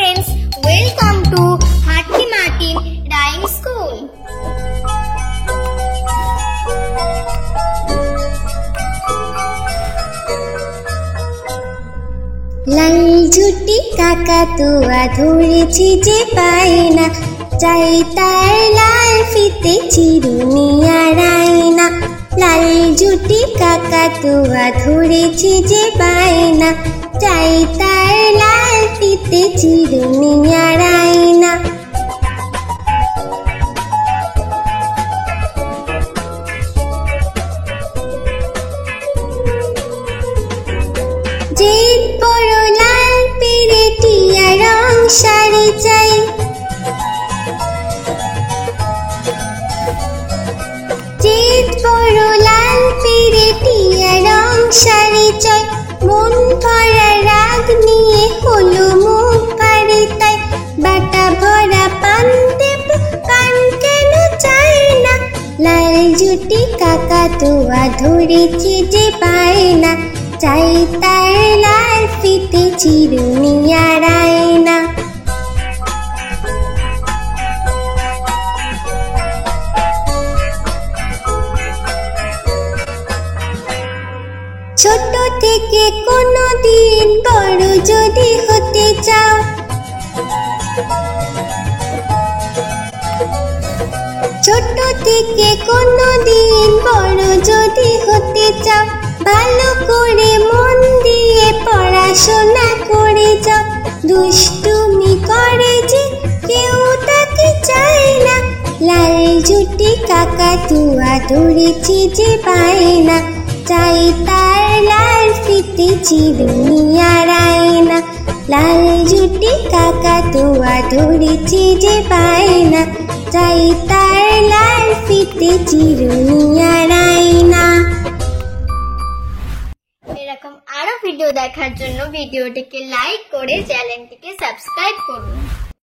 friends, welcome to Hathi Martin Rhyme School. লাল ঝুটি কাকাতুয়া ধরেছি যে পায় না, চাই তার লাল ফিতে চিরুনি আর আয়না। লাল ঝুটি কাকাতুয়া ধরেছি যে পায় না, চাই তার লাল ফিতে চিরুনি আর আয়না। যে বড় লাল পেরেটিয়া রং শাড়ি চাই, যে বড় লাল পেরেটিয়া রং শাড়ি চাই। মন ভরা রাগ নিয়ে হলো মুখ ভারী তাই, বাটা ভরা পান দেব কান কেন চাই না। লাল ঝুটি কাকাতুয়া ধরেছি যে পায় না, চাই তার লাল ফিতে চিরুনি আর আয়না। ছোট থেকে কোনো দিন বড় যদি হতে চাও, ছোট থেকে কোনো দিন বড় যদি হতে চাও, ভালো করে মন দিয়ে পড়াশোনা করে যাও। দুষ্টুমি করে যে কেউ তাকে চায় না, লাল ঝুটি কাকাতুয়া ধরেছি যে পায় না, চাই তার লাল ফিতে চিরুনি আর আয়না। লাল ঝুটি কাকাতুয়া ধরেছি যে পায় না, চাই তার লাল ফিতে চিরুনি আর আয়না। এরকম আরো ভিডিও দেখার জন্য ভিডিওটিকে লাইক করে চ্যানেলটিকে সাবস্ক্রাইব করুন।